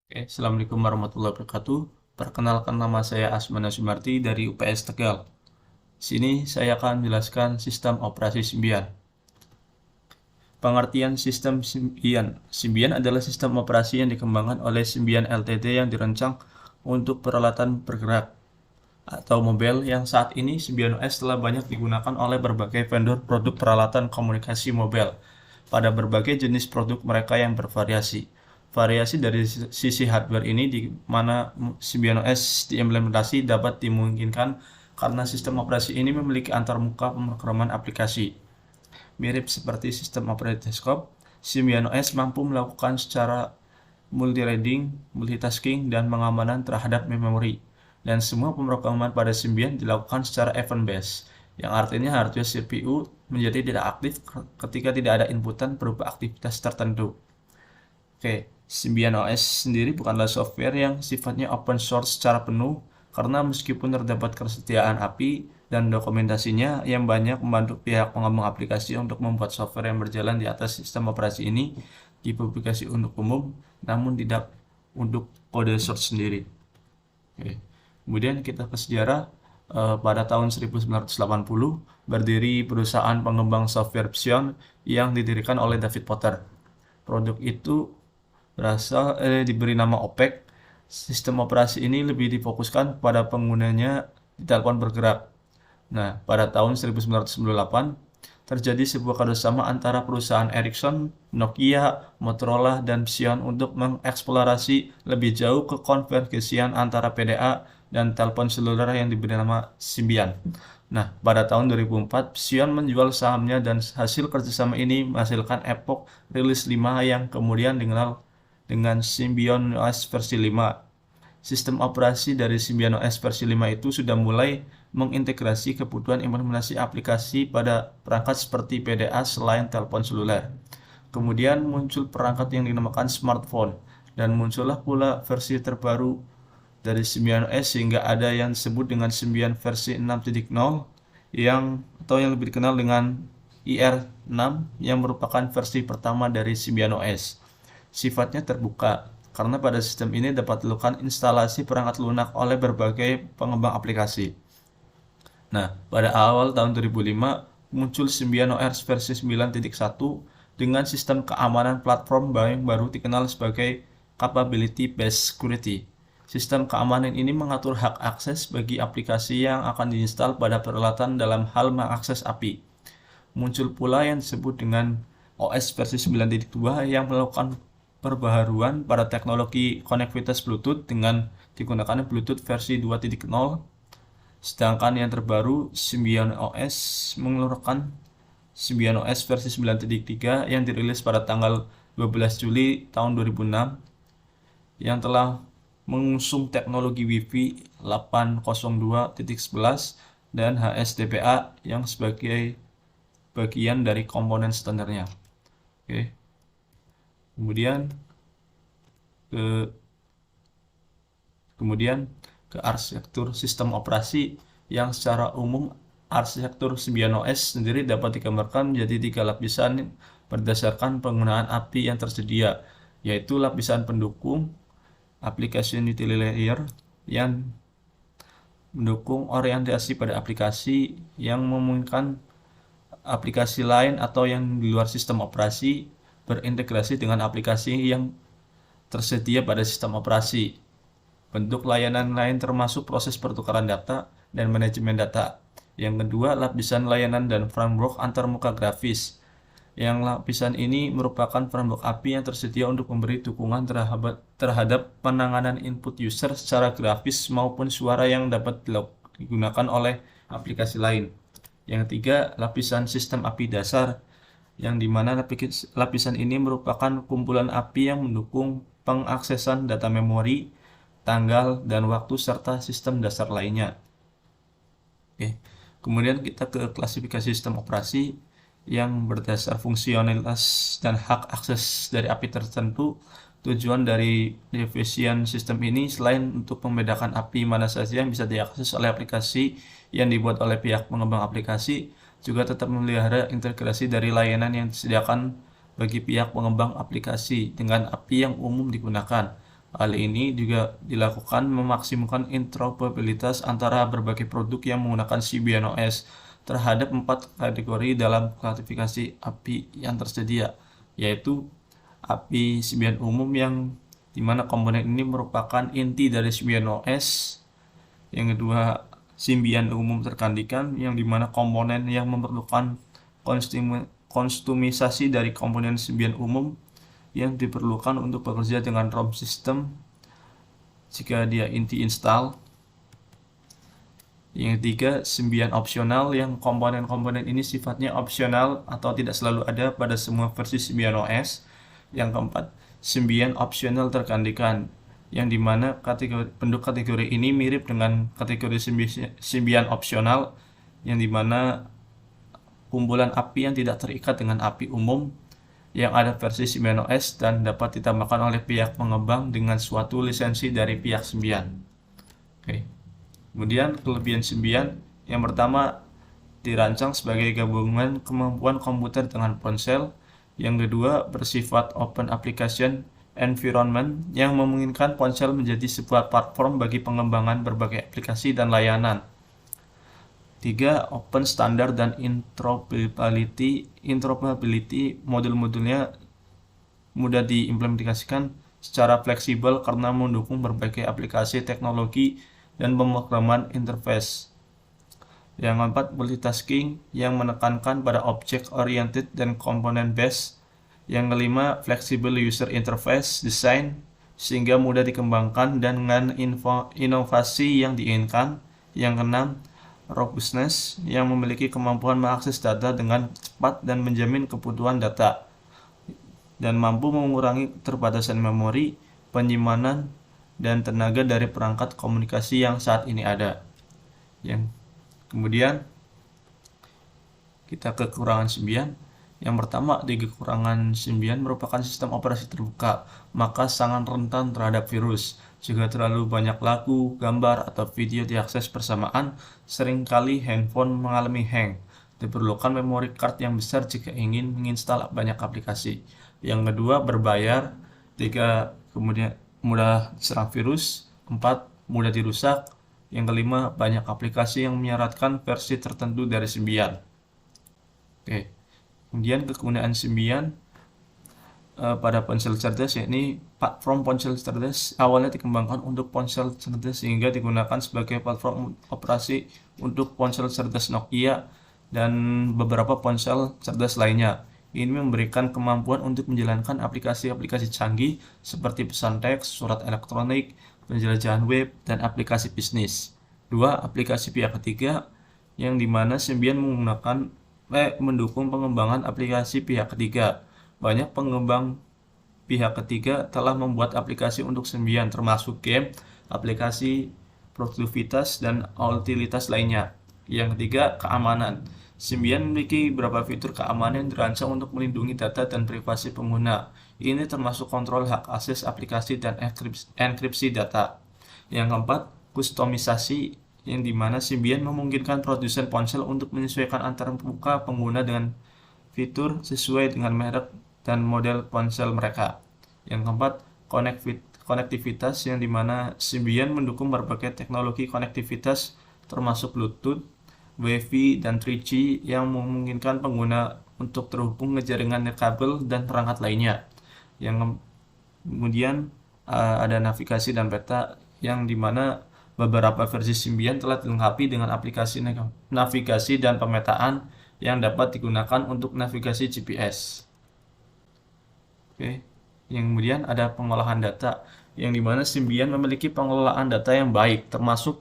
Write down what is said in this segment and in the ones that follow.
Oke, Assalamualaikum warahmatullahi wabarakatuh. Perkenalkan, nama saya Asmana Sumarti dari UPS Tegal. Sini saya akan menjelaskan sistem operasi Symbian. Pengertian sistem Symbian. Symbian adalah sistem operasi yang dikembangkan oleh Symbian Ltd yang dirancang untuk peralatan bergerak atau mobile yang saat ini Symbian OS telah banyak digunakan oleh berbagai vendor produk peralatan komunikasi mobile pada berbagai jenis produk mereka yang bervariasi. Variasi dari sisi hardware ini di mana Symbian OS diimplementasi dapat dimungkinkan karena sistem operasi ini memiliki antarmuka pemrograman aplikasi. Mirip seperti sistem operasi desktop, Symbian OS mampu melakukan secara multithreading, multitasking, dan pengamanan terhadap memori. Dan semua pemrograman pada Symbian dilakukan secara event-based, yang artinya hardware CPU menjadi tidak aktif ketika tidak ada inputan berupa aktivitas tertentu. Oke, Symbian OS sendiri bukanlah software yang sifatnya open source secara penuh, karena meskipun terdapat kesetiaan API dan dokumentasinya yang banyak membantu pihak pengembang aplikasi untuk membuat software yang berjalan di atas sistem operasi ini dipublikasi untuk umum, namun tidak untuk kode source sendiri. Oke. Kemudian kita ke sejarah. Pada tahun 1980 berdiri perusahaan pengembang software Psion yang didirikan oleh David Potter. Produk itu diberi nama OPEC. Sistem operasi ini lebih difokuskan pada penggunanya di telepon bergerak. Nah, pada tahun 1998 terjadi sebuah kerjasama antara perusahaan Ericsson, Nokia, Motorola, dan Psion untuk mengeksplorasi lebih jauh ke konvergesian antara PDA dan telepon seluler yang diberi nama Symbian. Nah, pada tahun 2004, Psion menjual sahamnya dan hasil kerjasama ini menghasilkan Epoch Release 5 yang kemudian dikenal dengan Symbian OS versi 5. Sistem operasi dari Symbian OS versi 5 itu sudah mulai mengintegrasi kebutuhan implementasi aplikasi pada perangkat seperti PDA selain telepon seluler. Kemudian muncul perangkat yang dinamakan smartphone, dan muncullah pula versi terbaru dari Symbian OS sehingga ada yang disebut dengan Symbian versi 6.0 yang lebih dikenal dengan IR6 yang merupakan versi pertama dari Symbian OS. Sifatnya terbuka, karena pada sistem ini dapat dilakukan instalasi perangkat lunak oleh berbagai pengembang aplikasi. Nah, pada awal tahun 2005 muncul Symbian OS versi 9.1 dengan sistem keamanan platform yang baru dikenal sebagai Capability Based Security. Sistem keamanan ini mengatur hak akses bagi aplikasi yang akan diinstal pada peralatan dalam hal mengakses API. Muncul pula yang disebut dengan OS versi 9.2 yang melakukan perbaharuan pada teknologi konektivitas Bluetooth dengan digunakan Bluetooth versi 2.0. Sedangkan yang terbaru Symbian OS mengeluarkan Symbian OS versi 9.3 yang dirilis pada tanggal 12 Juli tahun 2006 yang telah mengusung teknologi Wi-Fi 802.11 dan HSDPA yang sebagai bagian dari komponen standarnya. Oke. Kemudian ke arsitektur sistem operasi yang secara umum arsitektur Symbian OS sendiri dapat digambarkan menjadi 3 lapisan berdasarkan penggunaan API yang tersedia, yaitu lapisan pendukung, application utility layer yang mendukung orientasi pada aplikasi yang memungkinkan aplikasi lain atau yang di luar sistem operasi berintegrasi dengan aplikasi yang tersedia pada sistem operasi. Bentuk layanan lain termasuk proses pertukaran data dan manajemen data. Yang kedua, lapisan layanan dan framework antarmuka grafis. Yang lapisan ini merupakan framework API yang tersedia untuk memberi dukungan terhadap penanganan input user secara grafis maupun suara yang dapat digunakan oleh aplikasi lain. Yang ketiga, lapisan sistem API dasar, yang dimana lapisan ini merupakan kumpulan API yang mendukung pengaksesan data memori, tanggal, dan waktu serta sistem dasar lainnya. Oke. Kemudian kita ke klasifikasi sistem operasi yang berdasar fungsionalitas dan hak akses dari API tertentu. Tujuan dari division sistem ini selain untuk membedakan API mana saja yang bisa diakses oleh aplikasi yang dibuat oleh pihak pengembang aplikasi, juga tetap memelihara integrasi dari layanan yang disediakan bagi pihak pengembang aplikasi dengan API yang umum digunakan. Hal ini juga dilakukan memaksimalkan interoperabilitas antara berbagai produk yang menggunakan Symbian OS terhadap 4 kategori dalam klasifikasi API yang tersedia, yaitu API Symbian umum yang dimana komponen ini merupakan inti dari Symbian OS. Yang kedua, Symbian umum tergantikan yang dimana komponen yang memerlukan kostumisasi dari komponen Symbian umum yang diperlukan untuk bekerja dengan ROM system jika dia inti install. Yang ketiga, Symbian opsional yang komponen-komponen ini sifatnya opsional atau tidak selalu ada pada semua versi Symbian OS. Yang keempat, Symbian opsional tergantikan yang dimana bentuk kategori ini mirip dengan kategori Symbian opsional yang dimana kumpulan API yang tidak terikat dengan API umum yang ada versi Symbian OS dan dapat ditambahkan oleh pihak pengembang dengan suatu lisensi dari pihak Symbian. Oke. Kemudian kelebihan Symbian yang pertama dirancang sebagai gabungan kemampuan komputer dengan ponsel. Yang kedua bersifat open application environment yang memungkinkan ponsel menjadi sebuah platform bagi pengembangan berbagai aplikasi dan layanan. 3. Open standard dan interoperability. Modul-modulnya mudah diimplementasikan secara fleksibel karena mendukung berbagai aplikasi teknologi dan pemrograman interface. Yang keempat, multitasking yang menekankan pada object oriented dan component based. Yang kelima, flexible user interface design sehingga mudah dikembangkan dengan inovasi yang diinginkan. Yang keenam, robustness yang memiliki kemampuan mengakses data dengan cepat dan menjamin kebutuhan data dan mampu mengurangi keterbatasan memori, penyimpanan, dan tenaga dari perangkat komunikasi yang saat ini ada. Yang kemudian kita kekurangan Symbian. Yang pertama, di kekurangan Symbian merupakan sistem operasi terbuka, maka sangat rentan terhadap virus. Jika terlalu banyak lagu, gambar, atau video diakses bersamaan, seringkali handphone mengalami hang. Diperlukan memory card yang besar jika ingin menginstal banyak aplikasi. Yang kedua, berbayar. 3. Kemudian mudah diserang virus. 4. Mudah dirusak. Yang kelima, banyak aplikasi yang menyarankan versi tertentu dari Symbian. Oke. Kemudian kegunaan Symbian pada ponsel cerdas, yakni platform ponsel cerdas awalnya dikembangkan untuk ponsel cerdas sehingga digunakan sebagai platform operasi untuk ponsel cerdas Nokia dan beberapa ponsel cerdas lainnya. Ini memberikan kemampuan untuk menjalankan aplikasi-aplikasi canggih seperti pesan teks, surat elektronik, penjelajahan web, dan aplikasi bisnis. 2. Aplikasi pihak ketiga yang dimana Symbian mendukung pengembangan aplikasi pihak ketiga. Banyak pengembang pihak ketiga telah membuat aplikasi untuk Symbian, termasuk game, aplikasi produktivitas, dan utilitas lainnya. Yang ketiga, keamanan. Symbian memiliki beberapa fitur keamanan yang dirancang untuk melindungi data dan privasi pengguna. Ini termasuk kontrol hak akses aplikasi dan enkripsi data. Yang keempat, kustomisasi yang dimana Symbian memungkinkan produsen ponsel untuk menyesuaikan antara muka pengguna dengan fitur sesuai dengan merek dan model ponsel mereka. Yang keempat, konektivitas yang dimana Symbian mendukung berbagai teknologi konektivitas termasuk Bluetooth, Wi-Fi, dan 3G yang memungkinkan pengguna untuk terhubung ke jaringan kabel dan perangkat lainnya. Yang kemudian ada navigasi dan peta yang dimana beberapa versi Symbian telah dilengkapi dengan aplikasi navigasi dan pemetaan yang dapat digunakan untuk navigasi GPS. Oke. Yang kemudian ada pengolahan data yang dimana Symbian memiliki pengelolaan data yang baik, termasuk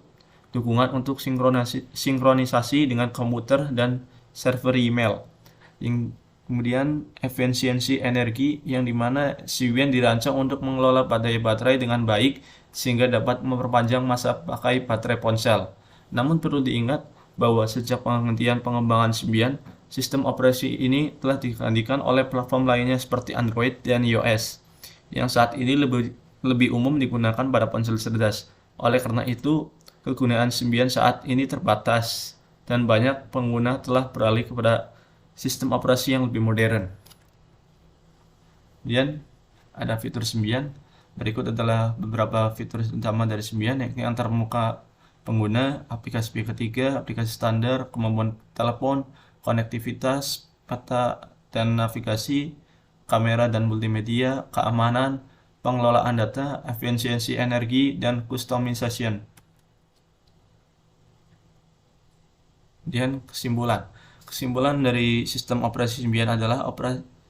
dukungan untuk sinkronisasi dengan komputer dan server email. Yang kemudian efisiensi energi yang dimana Symbian dirancang untuk mengelola baterai dengan baik sehingga dapat memperpanjang masa pakai baterai ponsel. Namun perlu diingat bahwa sejak penghentian pengembangan Symbian, sistem operasi ini telah digantikan oleh platform lainnya seperti Android dan iOS, yang saat ini lebih umum digunakan pada ponsel cerdas. Oleh karena itu, kegunaan Symbian saat ini terbatas dan banyak pengguna telah beralih kepada sistem operasi yang lebih modern. Kemudian ada fitur Symbian. Berikut adalah beberapa fitur utama dari Symbian, yakni antarmuka pengguna, aplikasi pihak ketiga, aplikasi standar, kemampuan telepon, konektivitas, peta dan navigasi, kamera dan multimedia, keamanan, pengelolaan data, efisiensi energi, dan customization. Kemudian kesimpulan. Kesimpulan dari sistem operasi Symbian adalah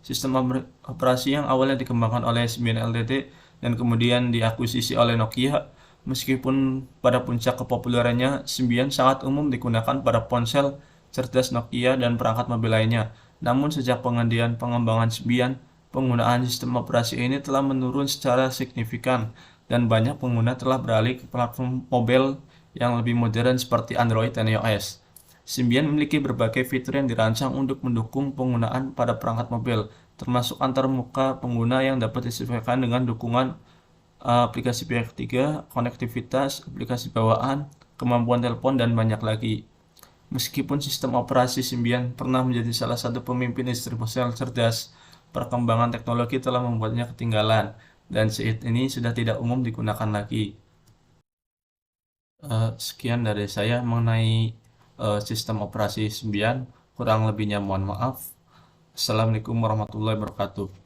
sistem operasi yang awalnya dikembangkan oleh Symbian LTT dan kemudian diakuisisi oleh Nokia. Meskipun pada puncak kepopulerannya, Symbian sangat umum digunakan pada ponsel cerdas Nokia dan perangkat mobil lainnya. Namun sejak pengembangan Symbian, penggunaan sistem operasi ini telah menurun secara signifikan dan banyak pengguna telah beralih ke platform mobile yang lebih modern seperti Android dan iOS. Symbian memiliki berbagai fitur yang dirancang untuk mendukung penggunaan pada perangkat mobil, termasuk antarmuka pengguna yang dapat disesuaikan dengan dukungan aplikasi pihak ketiga, konektivitas, aplikasi bawaan, kemampuan telepon, dan banyak lagi. Meskipun sistem operasi Symbian pernah menjadi salah satu pemimpin industri ponsel cerdas, perkembangan teknologi telah membuatnya ketinggalan, dan saat ini sudah tidak umum digunakan lagi. Sekian dari saya mengenai sistem operasi Symbian. Kurang lebihnya mohon maaf. Assalamualaikum warahmatullahi wabarakatuh.